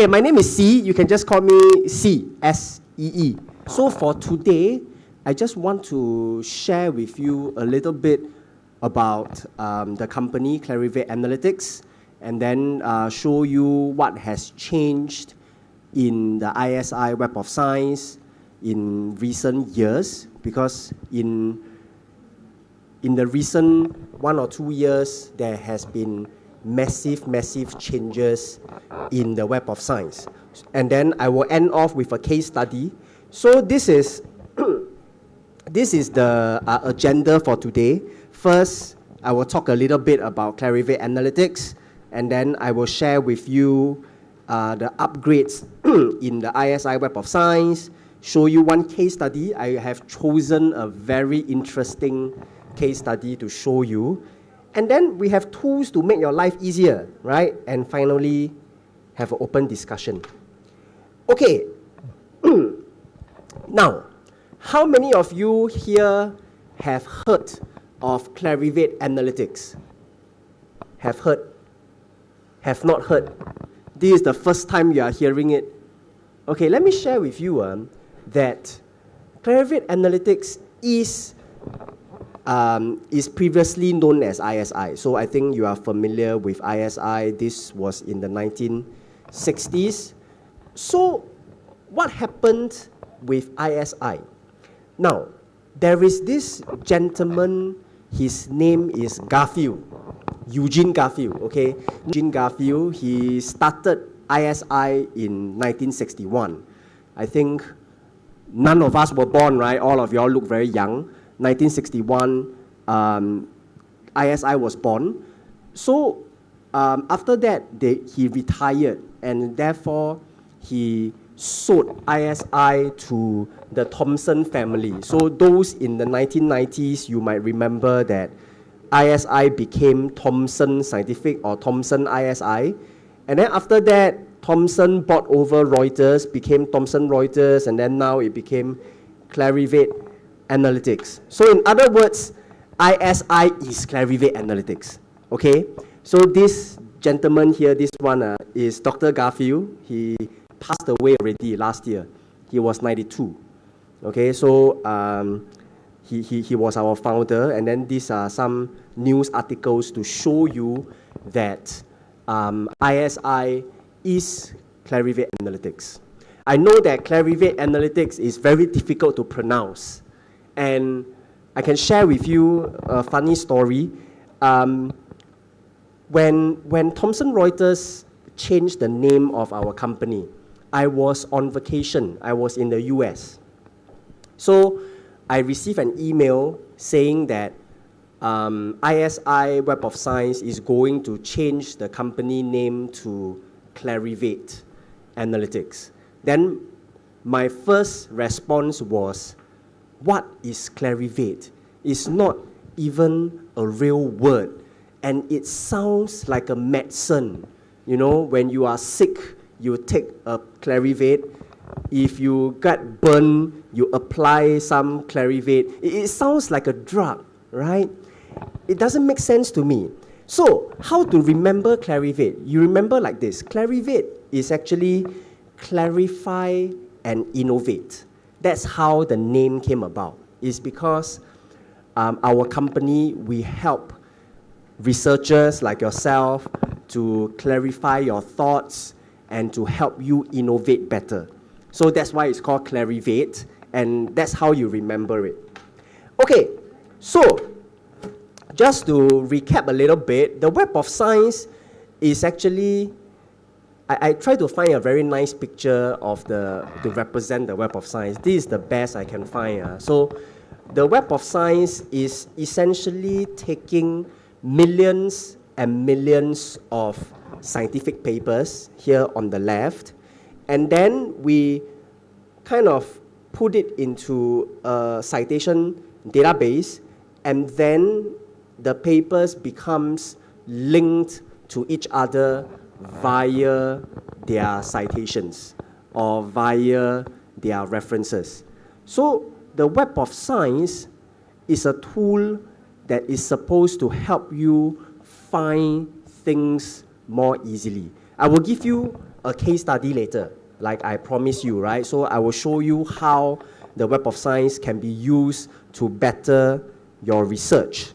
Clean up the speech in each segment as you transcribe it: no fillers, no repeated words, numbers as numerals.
Okay, my name is C. You can just call me C, S-E-E. So for today, I just want to share with you a little bit about the company Clarivate Analytics, and then show you what has changed in the ISI Web of Science in recent years, because in the recent 1 or 2 years, there has been massive changes in the Web of Science. And then I will end off with a case study. So this is the agenda for today. First, I will talk a little bit about Clarivate Analytics, and then I will share with you the upgrades in the ISI Web of Science, show you one case study. I have chosen a very interesting case study to show you. And then we have tools to make your life easier, right? And finally, have an open discussion. Okay. Now, how many of you here have heard of Clarivate Analytics? Have heard? Have not heard? This is the first time you are hearing it. Okay, let me share with you that Clarivate Analytics is previously known as ISI. So I think you are familiar with ISI. This was in the 1960s. So what happened with ISI? Now, there is this gentleman, his name is Garfield, Eugene Garfield, okay? Eugene Garfield, he started ISI in 1961. I think none of us were born, right? All of y'all look very young. 1961, ISI was born. So after that, he retired, and therefore he sold ISI to the Thomson family. So those in the 1990s, you might remember that ISI became Thomson Scientific or Thomson ISI. And then after that, Thomson bought over Reuters, became Thomson Reuters, and then now it became Clarivate Analytics. So in other words, ISI is Clarivate Analytics. Okay? So this gentleman here, this one is Dr. Garfield. He passed away already last year. He was 92. Okay, so he was our founder, and then these are some news articles to show you that ISI is Clarivate Analytics. I know that Clarivate Analytics is very difficult to pronounce, and I can share with you a funny story. When Thomson Reuters changed the name of our company, I was on vacation. I was in the US. So I received an email saying that ISI Web of Science is going to change the company name to Clarivate Analytics. Then my first response was, what is Clarivate? It's not even a real word, and it sounds like a medicine. You know, when you are sick, you take a Clarivate. If you get burned, you apply some Clarivate. It sounds like a drug, right? It doesn't make sense to me. So, how to remember Clarivate? You remember like this. Clarivate is actually clarify and innovate. That's how the name came about. It's because our company, we help researchers like yourself to clarify your thoughts and to help you innovate better. So that's why it's called Clarivate, and that's how you remember it. Okay, so just to recap a little bit, the Web of Science is actually, I try to find a very nice picture of to represent the Web of Science. This is the best I can find. So the Web of Science is essentially taking millions and millions of scientific papers here on the left, and then we kind of put it into a citation database, and then the papers becomes linked to each other via their citations or via their references. So the Web of Science is a tool that is supposed to help you find things more easily. I will give you a case study later, like I promised you, right? So I will show you how the Web of Science can be used to better your research.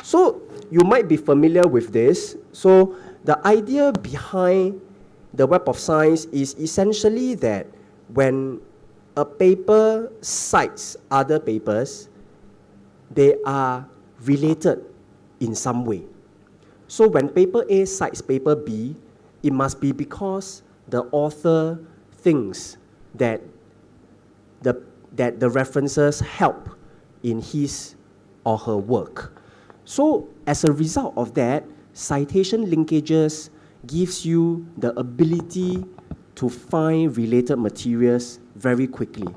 So you might be familiar with this. So the idea behind the Web of Science is essentially that when a paper cites other papers, they are related in some way. So when paper A cites paper B, it must be because the author thinks that the references help in his or her work. So as a result of that, citation linkages gives you the ability to find related materials very quickly.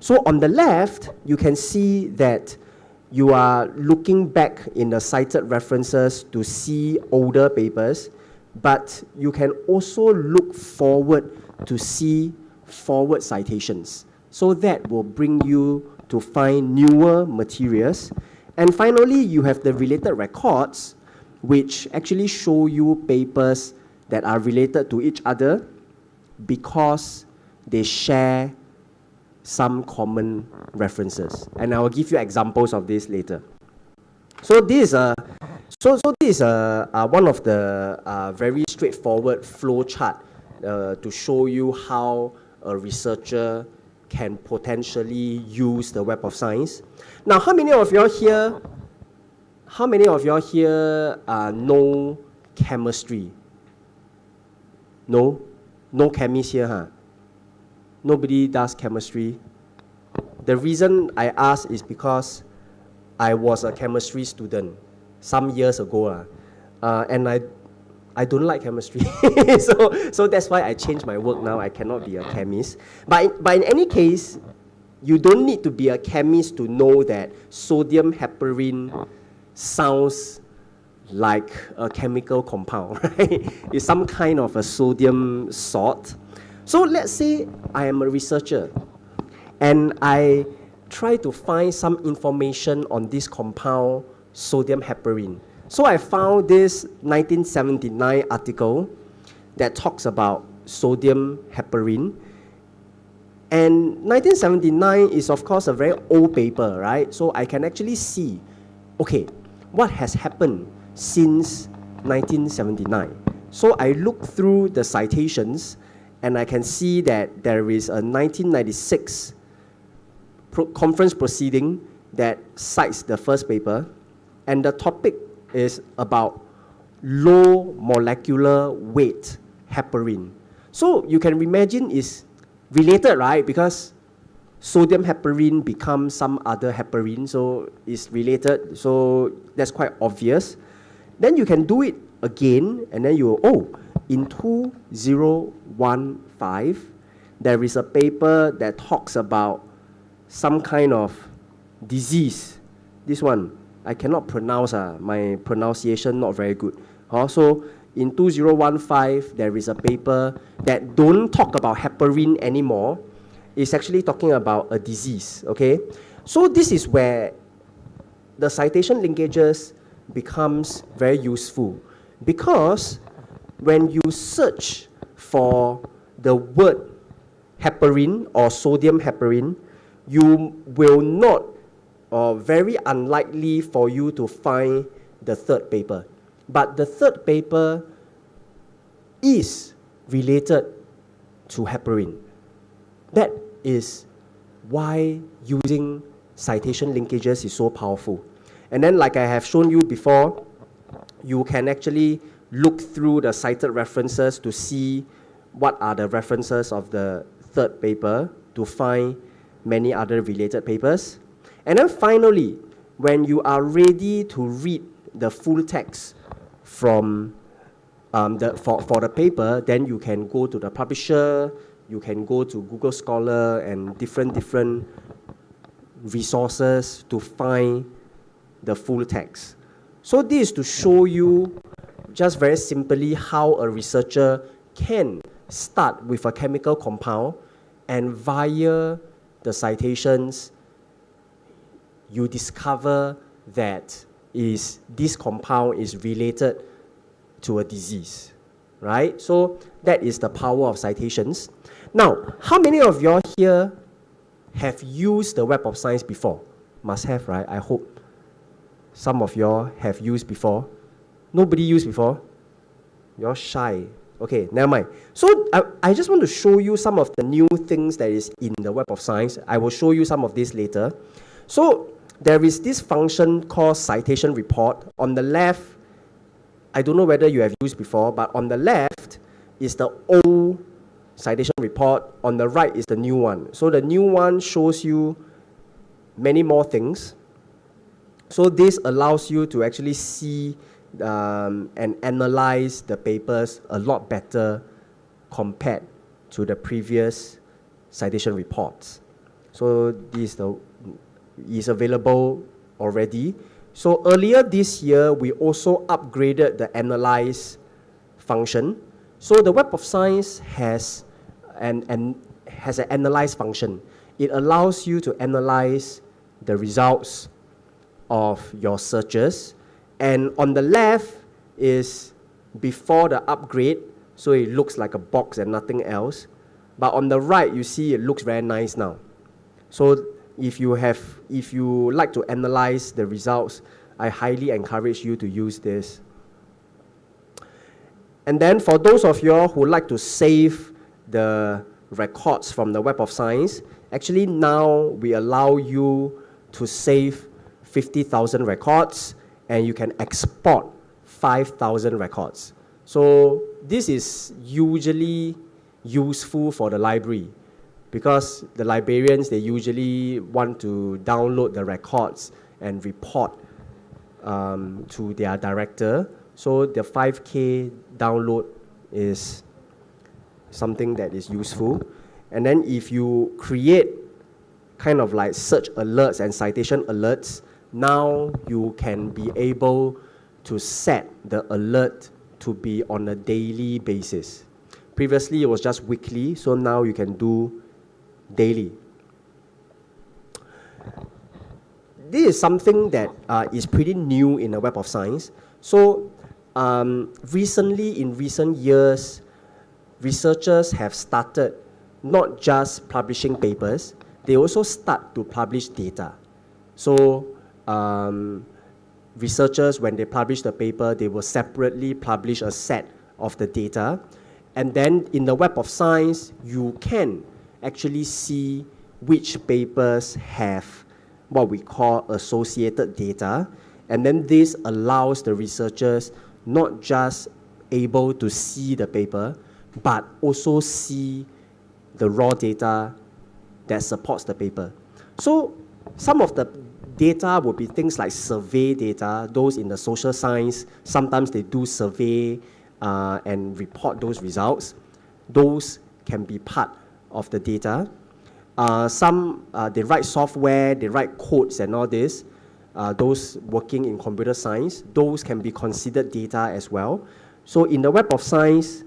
So on the left, you can see that you are looking back in the cited references to see older papers, but you can also look forward to see forward citations. So that will bring you to find newer materials. And finally, you have the related records, which actually show you papers that are related to each other because they share some common references. And I will give you examples of this later. So this is one of the very straightforward flow chart to show you how a researcher can potentially use the Web of Science. Now, how many of y'all here know chemistry? No? No chemists here, huh? Nobody does chemistry. The reason I ask is because I was a chemistry student some years ago, and I don't like chemistry. so that's why I changed my work now. I cannot be a chemist. But in any case, you don't need to be a chemist to know that sodium heparin sounds like a chemical compound, right? It's some kind of a sodium salt. So let's say I am a researcher and I try to find some information on this compound, sodium heparin. So I found this 1979 article that talks about sodium heparin. And 1979 is, of course, a very old paper, right? So I can actually see, okay, what has happened since 1979. So I look through the citations, and I can see that there is a 1996 conference proceeding that cites the first paper, and the topic is about low molecular weight heparin. So you can imagine it's related, right? Because sodium heparin becomes some other heparin, so it's related, so that's quite obvious. Then you can do it again, and then in 2015, there is a paper that talks about some kind of disease. This one, I cannot pronounce, my pronunciation not very good. Also, in 2015, there is a paper that don't talk about heparin anymore. It's actually talking about a disease, okay? So this is where the citation linkages becomes very useful, because when you search for the word heparin or sodium heparin, you will not, or very unlikely for you to find the third paper. But the third paper is related to heparin. That is why using citation linkages is so powerful. And then, like I have shown you before, you can actually look through the cited references to see what are the references of the third paper to find many other related papers. And then finally, when you are ready to read the full text from for the paper, then you can go to the publisher, you can go to Google Scholar and different resources to find the full text. So this is to show you just very simply how a researcher can start with a chemical compound, and via the citations, you discover that this compound is related to a disease. right? So that is the power of citations. Now, how many of y'all here have used the Web of Science before? Must have, right? I hope some of y'all have used before. Nobody used before? You're shy. Okay, never mind. So I just want to show you some of the new things that is in the Web of Science. I will show you some of this later. So there is this function called Citation Report. On the left, I don't know whether you have used before, but on the left is the old Citation Report. On the right is the new one. So the new one shows you many more things. So this allows you to actually see and analyze the papers a lot better compared to the previous citation reports. So this is available already. So earlier this year, we also upgraded the analyze function. So the Web of Science has an analyze function. It allows you to analyze the results of your searches. And on the left is before the upgrade, so it looks like a box and nothing else. But on the right, you see it looks very nice now. So if you like to analyze the results, I highly encourage you to use this. And then for those of you who like to save the records from the Web of Science, actually now we allow you to save 50,000 records, and you can export 5,000 records. So this is usually useful for the library because the librarians, they usually want to download the records and report to their director. So the 5K download is something that is useful. And then if you create kind of like search alerts and citation alerts, now you can be able to set the alert to be on a daily basis. Previously, it was just weekly, so now you can do daily. This is something that is pretty new in the Web of Science. So recently, in recent years, researchers have started not just publishing papers, they also start to publish data. So researchers, when they publish the paper, they will separately publish a set of the data. And then in the Web of Science, you can actually see which papers have what we call associated data. And then this allows the researchers not just able to see the paper, but also see the raw data that supports the paper. So some of the data would be things like survey data. Those in the social science, sometimes they do survey and report those results. Those can be part of the data. Some, they write software, they write codes and all this. Those working in computer science, those can be considered data as well. So in the Web of Science,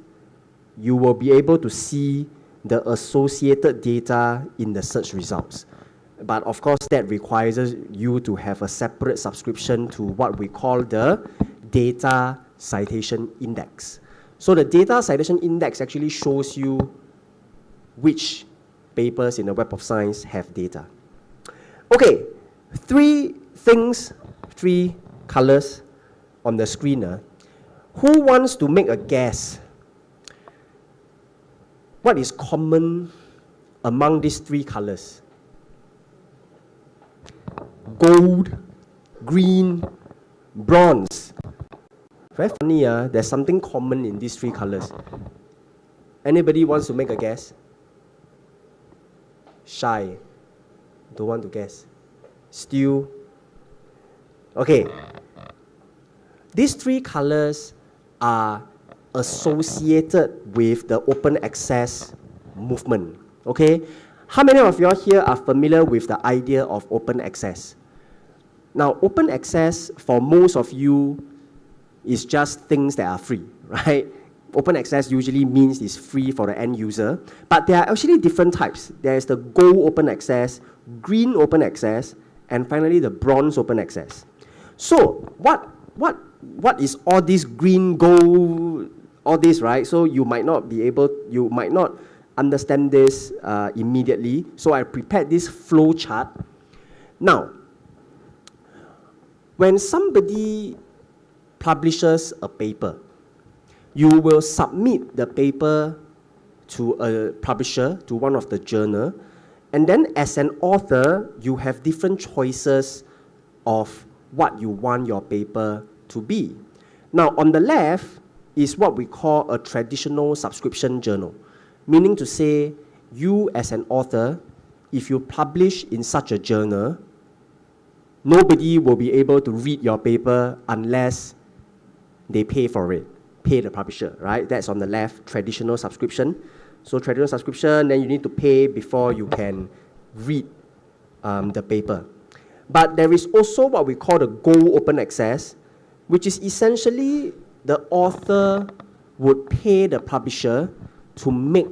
you will be able to see the associated data in the search results. But of course, that requires you to have a separate subscription to what we call the Data Citation Index. So the Data Citation Index actually shows you which papers in the Web of Science have data. Okay, three colors on the screen. Who wants to make a guess? What is common among these three colors? Gold, green, bronze. Very funny, there's something common in these three colors. Anybody wants to make a guess? Shy. Don't want to guess. Still. Okay. These three colors are associated with the open access movement. Okay? How many of you here are familiar with the idea of open access? Now, open access for most of you is just things that are free, right? Open access usually means it's free for the end user, but there are actually different types. There is the gold open access, green open access, and finally the bronze open access. So, what is all this green, gold, all this, right? So you might not understand this immediately. So I prepared this flow chart. Now, when somebody publishes a paper, you will submit the paper to a publisher, to one of the journal, and then as an author, you have different choices of what you want your paper to be. Now, on the left is what we call a traditional subscription journal, meaning to say, you as an author, if you publish in such a journal, nobody will be able to read your paper unless they pay for it, pay the publisher, right? That's on the left, traditional subscription. So traditional subscription, then you need to pay before you can read the paper. But there is also what we call the Go Open Access, which is essentially the author would pay the publisher to make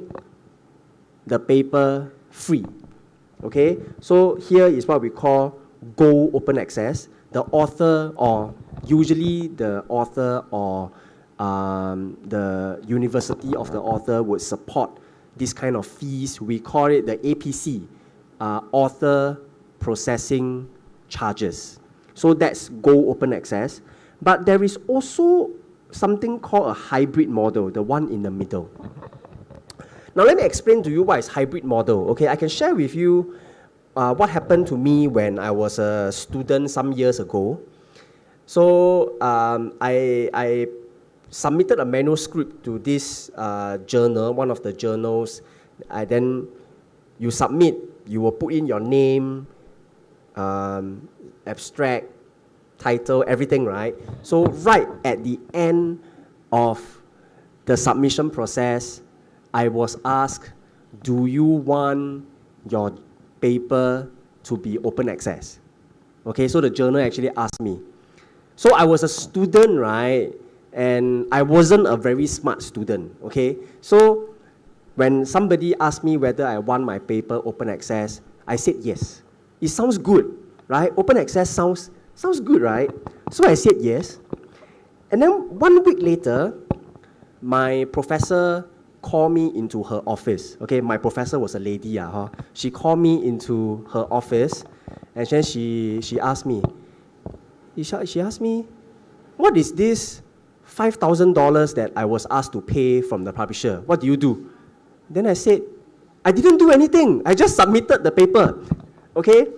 the paper free. Okay, so here is what we call Go Open Access. The author, or usually the author or the university of the author would support this kind of fees. We call it the APC, Author Processing Charges. So that's Go Open Access. But there is also something called a hybrid model, the one in the middle. Now let me explain to you what is hybrid model. Okay, I can share with you what happened to me when I was a student some years ago. So I submitted a manuscript to this journal, one of the journals. Then you submit, you will put in your name, abstract, title, everything, right? So right at the end of the submission process, I was asked, do you want your paper to be open access? Okay, so the journal actually asked me. So I was a student, right? And I wasn't a very smart student, okay? So when somebody asked me whether I want my paper open access, I said yes. It sounds good, right? Open access sounds good, right? So I said yes. And then 1 week later, my professor called me into her office. Okay, my professor was a lady. She called me into her office, and then she asked me, what is this $5,000 that I was asked to pay from the publisher? What do you do? Then I said, I didn't do anything. I just submitted the paper. Okay?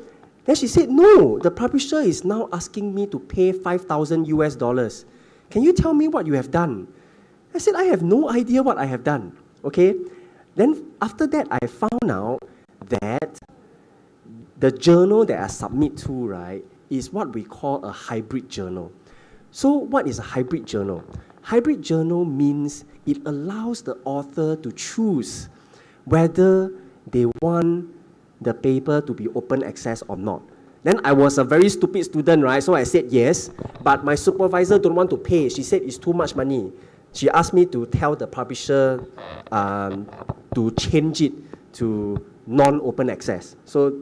Then she said, no, the publisher is now asking me to pay $5,000. Can you tell me what you have done? I said, I have no idea what I have done. Okay? Then after that, I found out that the journal that I submit to, right, is what we call a hybrid journal. So what is a hybrid journal? Hybrid journal means it allows the author to choose whether they want the paper to be open access or not. Then I was a very stupid student, right? So I said yes, but my supervisor don't want to pay. She said it's too much money. She asked me to tell the publisher to change it to non-open access. So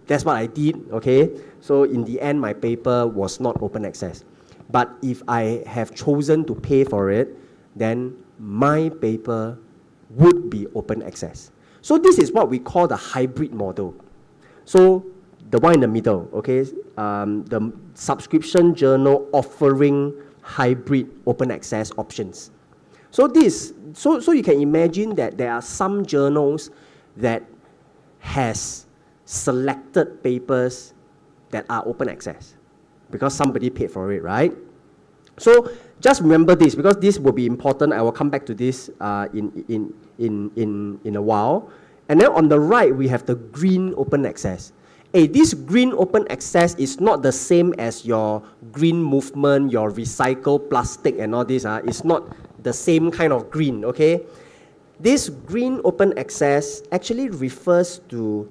that's what I did, okay? So in the end, my paper was not open access. But if I have chosen to pay for it, then my paper would be open access. So this is what we call the hybrid model. So the one in the middle, okay, the subscription journal offering hybrid open access options. So you can imagine that there are some journals that has selected papers that are open access because somebody paid for it, right? So just remember this, because this will be important. I will come back to this in a while. And then on the right, we have the green open access. This green open access is not the same as your green movement, your recycled plastic and all this. It's not the same kind of green, okay? This green open access actually refers to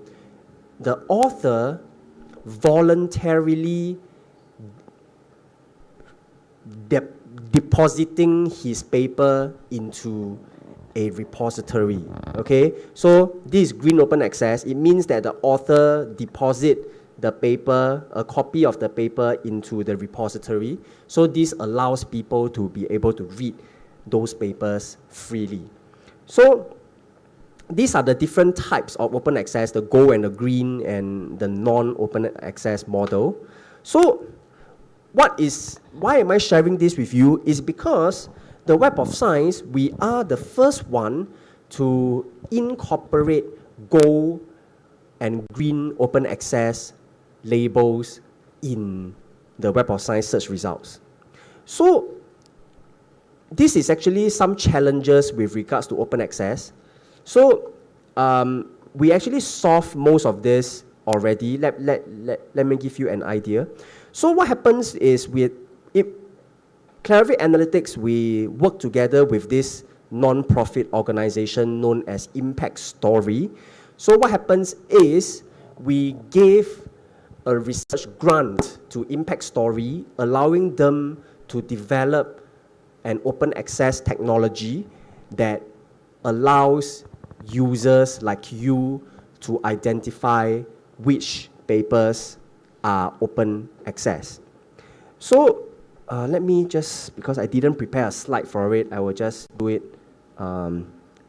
the author voluntarily depositing his paper into a repository, okay? So this green open access, it means that the author deposit the paper, a copy of the paper into the repository. So this allows people to be able to read those papers freely. So these are the different types of open access, the gold and the green and the non-open access model. So why am I sharing this with you is because the Web of Science, we are the first one to incorporate gold and green open access labels in the Web of Science search results. So this is actually some challenges with regards to open access. So we actually solved most of this already. Let me give you an idea. So what happens is with Clarivate Analytics, we work together with this non-profit organization known as Impact Story. So what happens is we gave a research grant to Impact Story, allowing them to develop an open access technology that allows users like you to identify which papers are open access. So let me just, because I didn't prepare a slide for it, I will just do it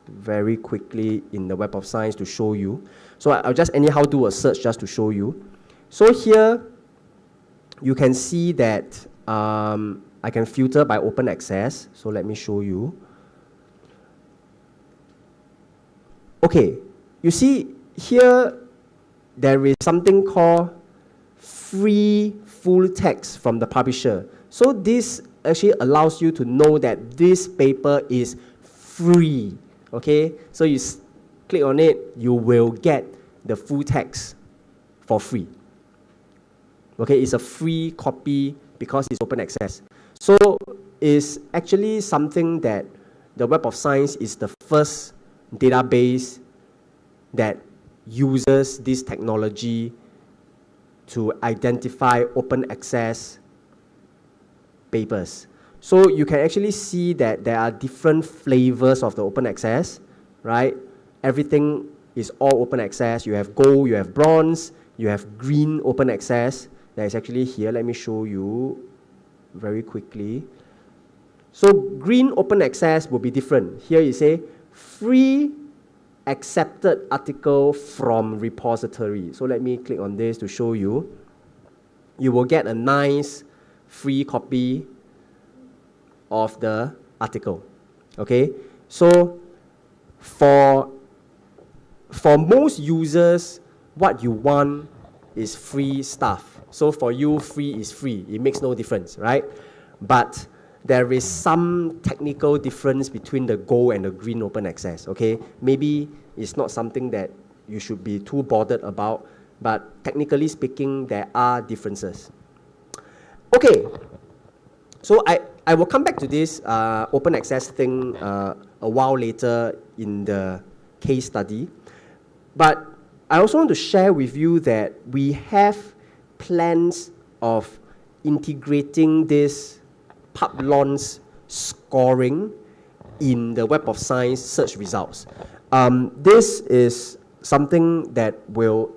very quickly in the Web of Science to show you. So I'll just anyhow do a search just to show you. So here you can see that I can filter by open access. So let me show you. Okay, you see here there is something called free full text from the publisher. So this actually allows you to know that this paper is free. Okay, so you click on it, you will get the full text for free. Okay, it's a free copy because it's open access. So it's actually something that the Web of Science is the first database that uses this technology to identify open access papers. So you can actually see that there are different flavors of the open access, right? Everything is all open access. You have gold, you have bronze, you have green open access. That is actually here. Let me show you very quickly. So green open access will be different. Here you say free accepted article from repository. So let me click on this to show you. You will get a nice free copy of the article. Okay, so for most users, what you want is free stuff. So for you, free is free. It makes no difference, right? But there is some technical difference between the gold and the green open access, okay? Maybe it's not something that you should be too bothered about, but technically speaking, there are differences. Okay, so I will come back to this open access thing a while later in the case study, but I also want to share with you that we have plans of integrating this PubLon's scoring in the Web of Science search results. This is something that will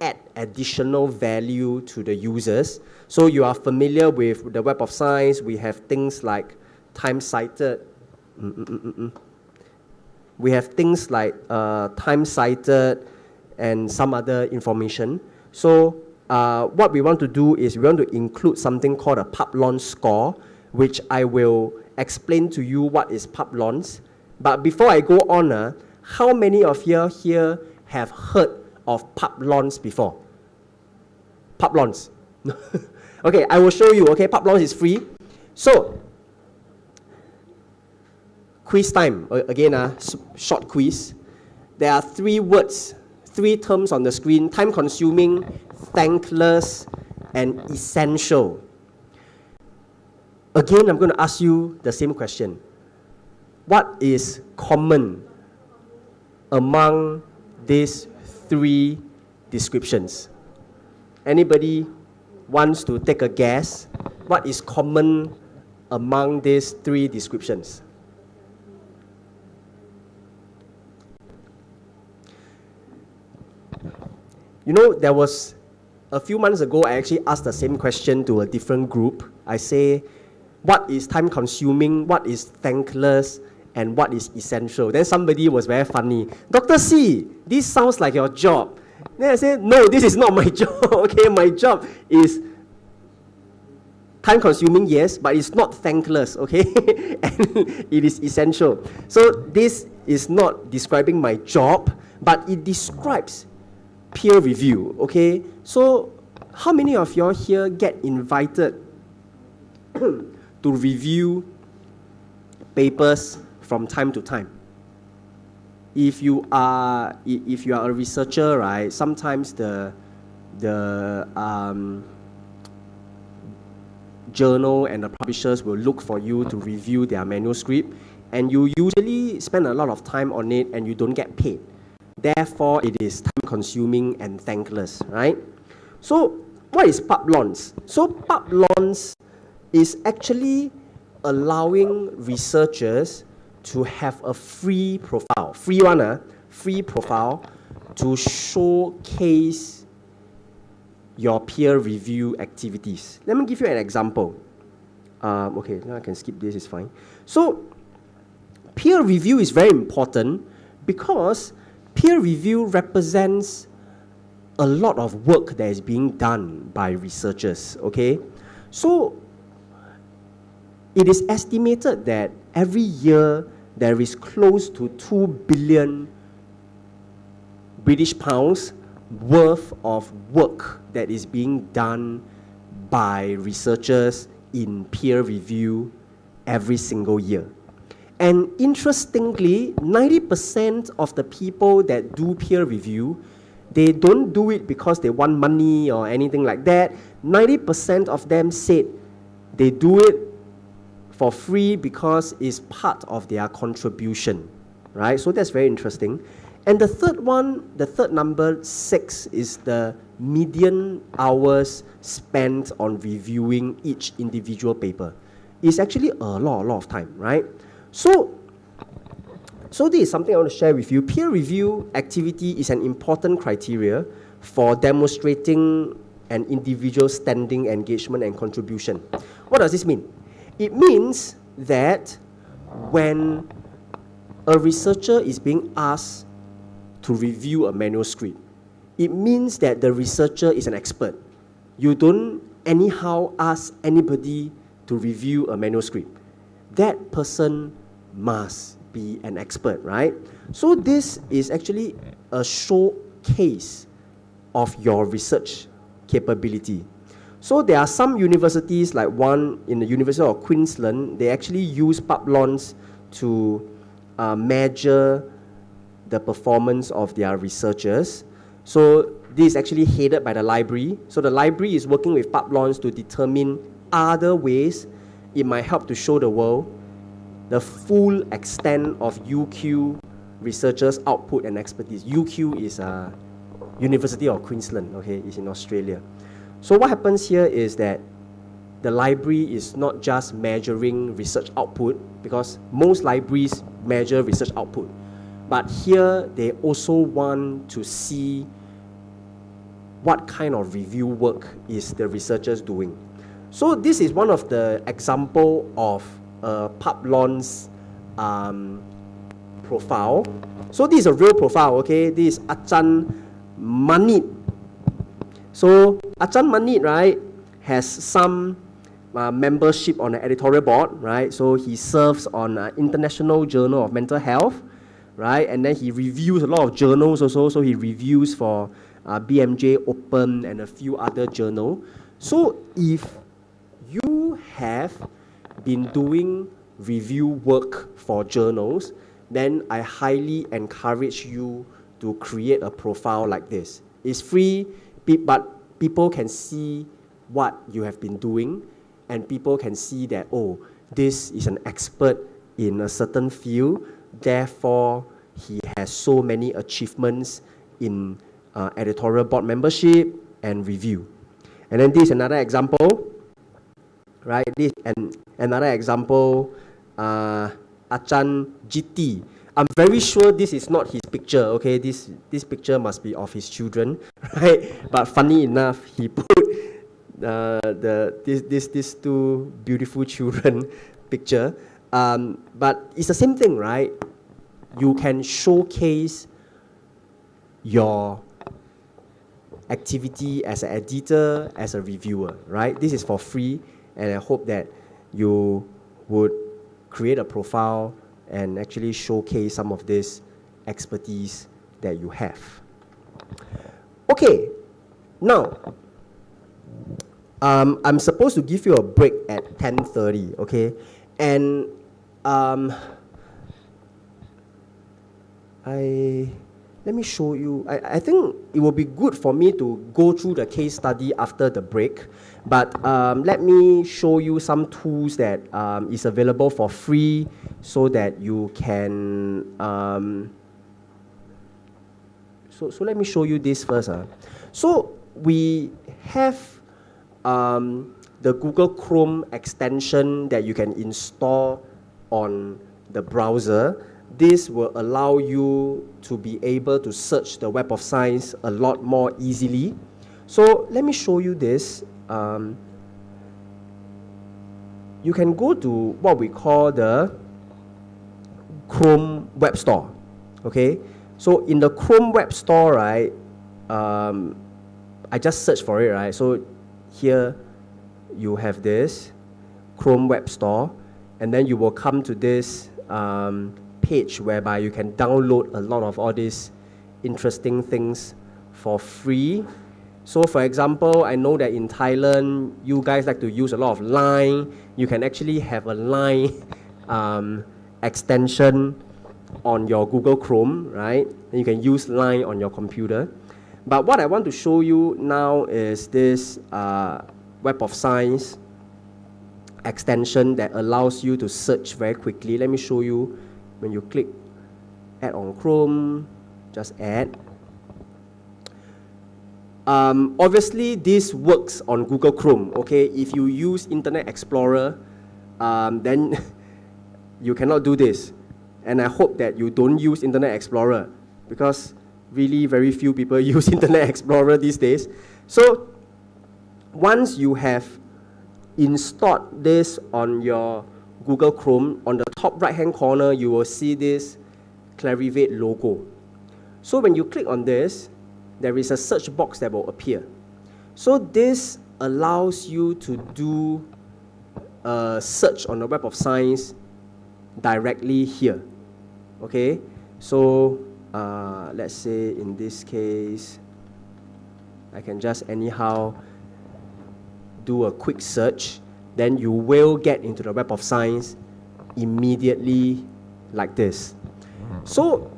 add additional value to the users. So you are familiar with the Web of Science. We have things like time cited. We have things like time cited and some other information. So what we want to do is we want to include something called a PubLon score, which I will explain to you what is PubLons. But before I go on, how many of you here have heard of PubLons before? PubLons. Okay, I will show you. Okay, PubLons is free. So, quiz time. Again, short quiz. There are 3 words, 3 terms on the screen: time-consuming, thankless, and essential. Again, I'm going to ask you the same question. What is common among these 3 descriptions? Anybody wants to take a guess? What is common among these 3 descriptions? You know, there was a few months ago, I actually asked the same question to a different group. I say, what is time consuming, what is thankless, and what is essential. Then somebody was very funny. Dr. C, this sounds like your job. Then I said, no, this is not my job. Okay, my job is time consuming, yes, but it's not thankless, okay? And it is essential. So this is not describing my job, but it describes peer review, okay? So how many of y'all here get invited to review papers from time to time? If you are a researcher, right, sometimes the journal and the publishers will look for you to review their manuscript, and you usually spend a lot of time on it and you don't get paid. Therefore, it is time-consuming and thankless, right? So, what is pub-launch? So, pub-launch is actually allowing researchers to have a free profile, free profile to showcase your peer review activities. Let me give you an example. Okay, now I can skip this, it's fine. So, peer review is very important because peer review represents a lot of work that is being done by researchers, okay? So, it is estimated that every year there is close to 2 billion British pounds worth of work that is being done by researchers in peer review every single year. And interestingly, 90% of the people that do peer review, they don't do it because they want money or anything like that. 90% of them said they do it for free because it's part of their contribution, right? So that's very interesting. And the third one, the third number, 6, is the median hours spent on reviewing each individual paper. It's actually a lot of time, right? So this is something I want to share with you. Peer review activity is an important criteria for demonstrating an individual's standing, engagement, and contribution. What does this mean? It means that when a researcher is being asked to review a manuscript, it means that the researcher is an expert. You don't anyhow ask anybody to review a manuscript. That person must be an expert, right? So this is actually a showcase of your research capability. So there are some universities, like one in the University of Queensland, they actually use pub-launch to measure the performance of their researchers. So this is actually headed by the library. So the library is working with pub-launch to determine other ways it might help to show the world the full extent of UQ researchers' output and expertise. UQ is University of Queensland, okay, it's in Australia. So what happens here is that the library is not just measuring research output, because most libraries measure research output, but here they also want to see what kind of review work is the researchers doing. So this is one of the example of a pub-launch profile. So this is a real profile, okay? This is Achan Manit. So Achan Manit, right, has some membership on the editorial board, right? So he serves on International Journal of Mental Health, right? And then he reviews a lot of journals also. So he reviews for BMJ Open and a few other journals. So if you have been doing review work for journals, then I highly encourage you to create a profile like this. It's free, but people can see what you have been doing, and people can see that, oh, this is an expert in a certain field, therefore he has so many achievements in editorial board membership and review. And then this is another example, right? This and another example, Achan GT. I'm very sure this is not his picture, okay? This picture must be of his children, right? But funny enough, he put these two beautiful children picture. But it's the same thing, right? You can showcase your activity as an editor, as a reviewer, right? This is for free, and I hope that you would create a profile and actually showcase some of this expertise that you have. Okay, now, I'm supposed to give you a break at 10:30, okay? And let me show you. I think it will be good for me to go through the case study after the break, but let me show you some tools that is available for free so that you can. So let me show you this first. So we have the Google Chrome extension that you can install on the browser. This will allow you to be able to search the Web of Science a lot more easily. So let me show you this. You can go to what we call the Chrome Web Store. Okay, so in the Chrome Web Store, right, I just searched for it, right? So here you have this Chrome Web Store, and then you will come to this page whereby you can download a lot of all these interesting things for free. So for example, I know that in Thailand, you guys like to use a lot of Line. You can actually have a Line extension on your Google Chrome, right? And you can use Line on your computer. But what I want to show you now is this Web of Science extension that allows you to search very quickly. Let me show you. When you click Add on Chrome, just add. Obviously, this works on Google Chrome, okay? If you use Internet Explorer, then you cannot do this. And I hope that you don't use Internet Explorer, because really very few people use Internet Explorer these days. So once you have installed this on your Google Chrome, on the top right-hand corner, you will see this Clarivate logo. So when you click on this, there is a search box that will appear. So this allows you to do a search on the Web of Science directly here. Okay, so let's say in this case, I can just anyhow do a quick search. Then you will get into the Web of Science immediately like this. So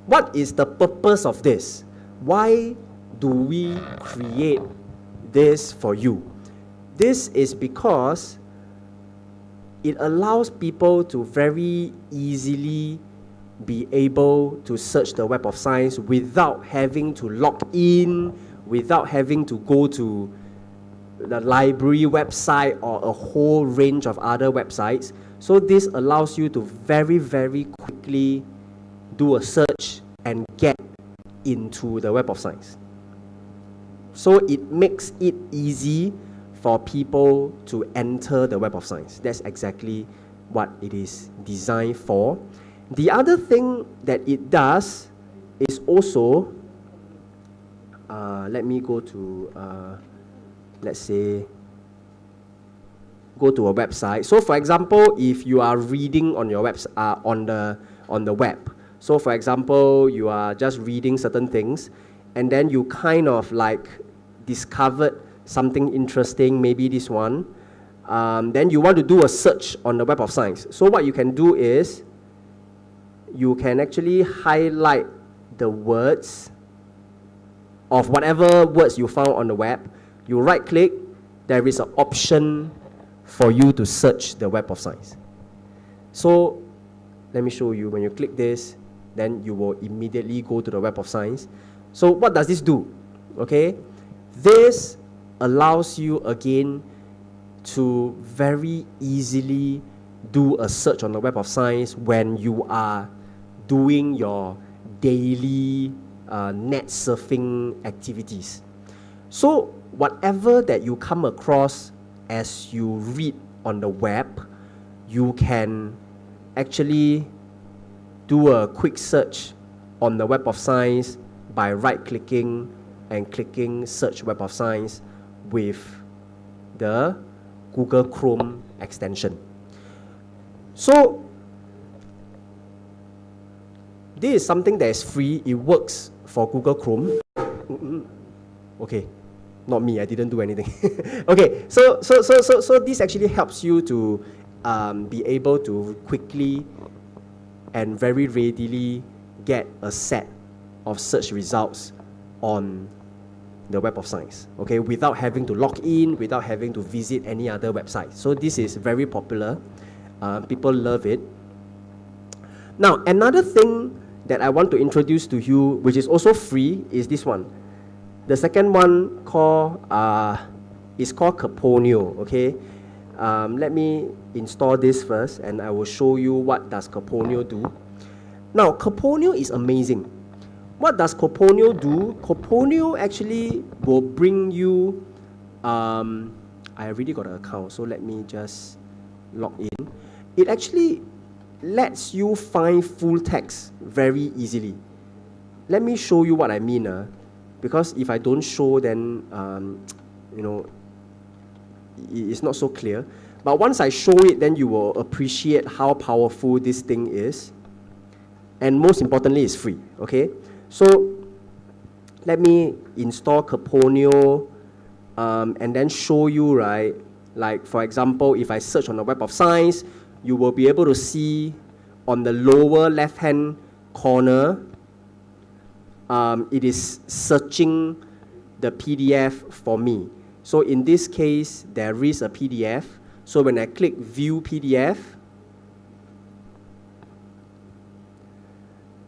what is the purpose of this? Why do we create this for you? This is because it allows people to very easily be able to search the Web of Science without having to log in, without having to go to the library website or a whole range of other websites. So this allows you to very, very quickly do a search and get into the Web of Science. So it makes it easy for people to enter the Web of Science. That's exactly what it is designed for. The other thing that it does is also, let me go to, let's say, go to a website. So for example, if you are reading on your on the web, so for example, you are just reading certain things, and then you kind of like discovered something interesting, maybe this one, then you want to do a search on the Web of Science. So what you can do is, you can actually highlight the words of whatever words you found on the web. You right click, there is an option for you to search the Web of Science. So let me show you. When you click this, then you will immediately go to the Web of Science. So what does this do? Okay, this allows you again to very easily do a search on the Web of Science when you are doing your daily net surfing activities. So whatever that you come across as you read on the web, you can actually do a quick search on the Web of Science by right-clicking and clicking Search Web of Science with the Google Chrome extension. So, this is something that is free. It works for Google Chrome. Okay, not me. I didn't do anything. Okay, so this actually helps you to be able to quickly and very readily get a set of search results on the Web of Science, okay, without having to log in, without having to visit any other website. So this is very popular. People love it. Now, another thing that I want to introduce to you, which is also free, is this one. The second one is called Caponio, okay? Let me install this first, and I will show you what does Caponio do. Now, Caponio is amazing. What does Caponio do? Caponio actually will bring you, I already got an account, so let me just log in. It actually lets you find full text very easily. Let me show you what I mean, because if I don't show, then, you know, it's not so clear. But once I show it, then you will appreciate how powerful this thing is. And most importantly, it's free, okay? So, let me install Caponio and then show you, right? Like, for example, if I search on the Web of Science, you will be able to see on the lower left-hand corner, it is searching the PDF for me. So in this case, there is a PDF. So when I click View PDF,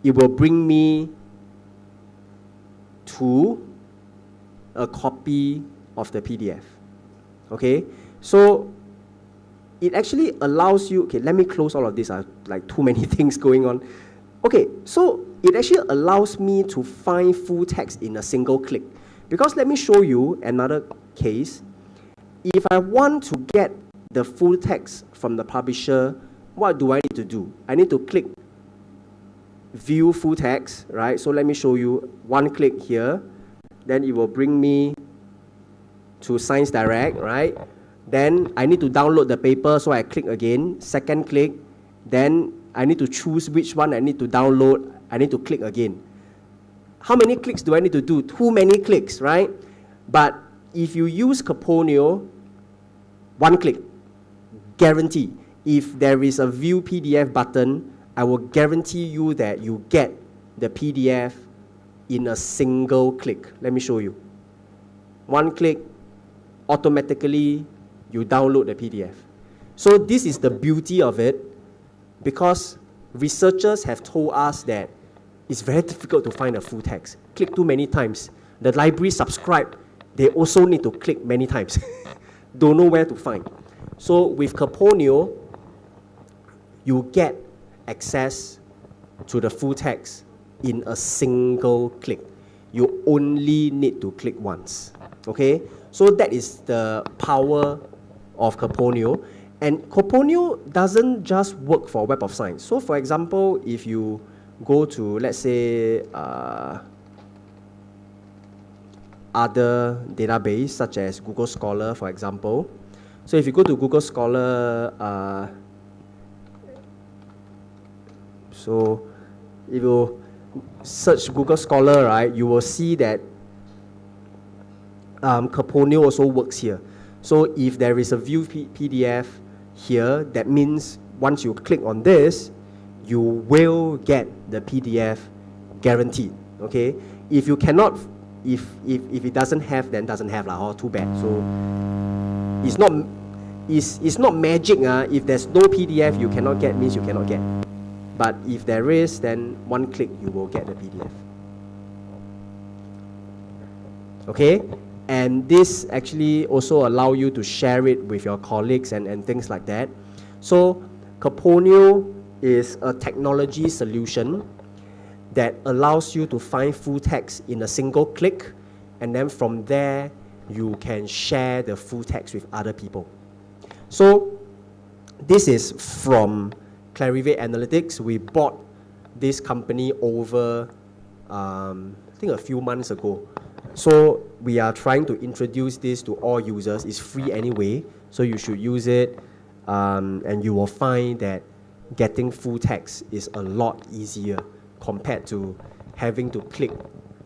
it will bring me to a copy of the PDF. Okay? So it actually allows you, okay, let me close all of this. I have like too many things going on. Okay, so it actually allows me to find full text in a single click. Because let me show you another case. If I want to get the full text from the publisher, what do I need to do? I need to click View Full Text, right? So let me show you. One click here, then it will bring me to Science Direct, right? Then I need to download the paper, so I click again. Second click, then I need to choose which one I need to download. I need to click again. How many clicks do I need to do? Too many clicks, right? But if you use Caponio, one click, guarantee. If there is a View PDF button, I will guarantee you that you get the PDF in a single click. Let me show you. One click, automatically you download the PDF. So this is the beauty of it, because researchers have told us that it's very difficult to find a full text. Click too many times. The library subscribe, they also need to click many times. Don't know where to find. So with Caponio, you get access to the full text in a single click. You only need to click once. Okay? So that is the power of Caponio. And Caponio doesn't just work for Web of Science. So for example, if you go to, let's say, other database such as Google Scholar, for example. So if you go to Google Scholar, so if you search Google Scholar, right, you will see that Caponio also works here. So if there is a View PDF here, that means once you click on this, you will get the PDF guaranteed. Okay? If you cannot, if it doesn't have, then doesn't have lah. Oh, too bad. So it's not magic. If there's no PDF you cannot get, means you cannot get. But if there is, then one click you will get the PDF. Okay? And this actually also allow you to share it with your colleagues and things like that. So Caponio is a technology solution that allows you to find full text in a single click, and then from there you can share the full text with other people. So this is from Clarivate Analytics. We bought this company over, I think a few months ago. So we are trying to introduce this to all users. It's free anyway, so you should use it. And you will find that getting full text is a lot easier compared to having to click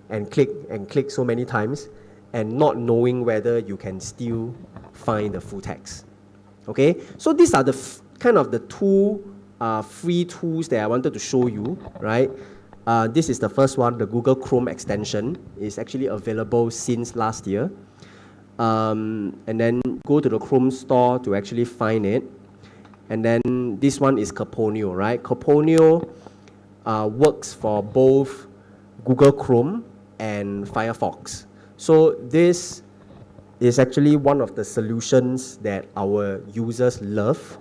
and click and click so many times and not knowing whether you can still find the full text. Okay, so these are the kind of the two free tools that I wanted to show you, right? This is the first one, the Google Chrome extension is actually available since last year. And then go to the Chrome store to actually find it. And then this one is Caponio, right? Caponio works for both Google Chrome and Firefox. So this is actually one of the solutions that our users love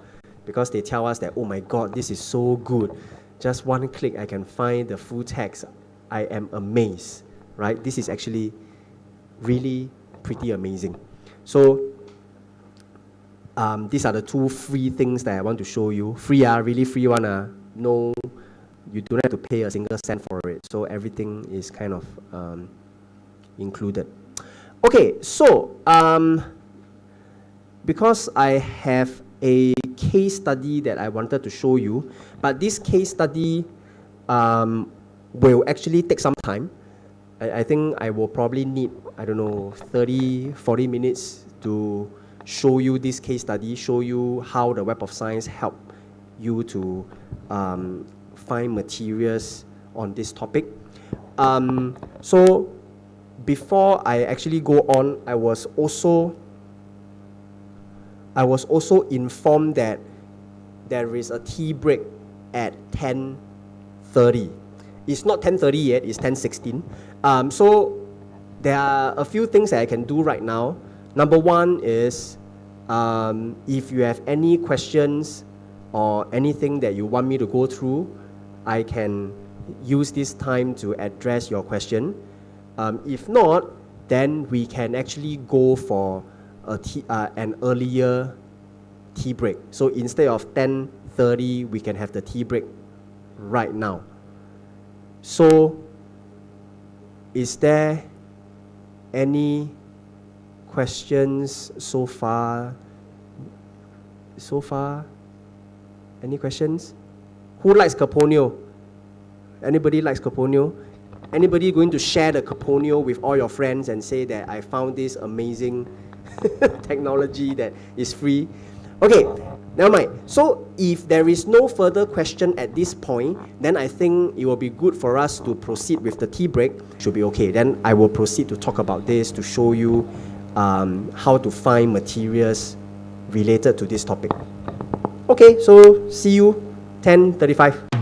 because they tell us that, oh my God, this is so good. Just one click, I can find the full text. I am amazed, right? This is actually really pretty amazing. So these are the two free things that I want to show you. Free, really free one. No, you don't have to pay a single cent for it. So everything is kind of included. Okay, so because I have a case study that I wanted to show you, but this case study will actually take some time. I think I will probably need, I don't know, 30, 40 minutes to show you this case study, show you how the Web of Science help you to find materials on this topic. So before I actually go on, I was also informed that there is a tea break at 10:30. It's not 10:30 yet, it's 10:16. So there are a few things that I can do right now. Number one is if you have any questions or anything that you want me to go through, I can use this time to address your question. If not, then we can actually go for an earlier tea break. So instead of 10:30, we can have the tea break right now. So is there any questions so far? Any questions? Who likes Caponio? Anybody likes Caponio? Anybody going to share the Caponio with all your friends and say that I found this amazing technology that is free? Okay, never mind. So if there is no further question at this point, then I think it will be good for us to proceed with the tea break. Should be okay. Then I will proceed to talk about this to show you how to find materials related to this topic. Okay, so see you 10:35.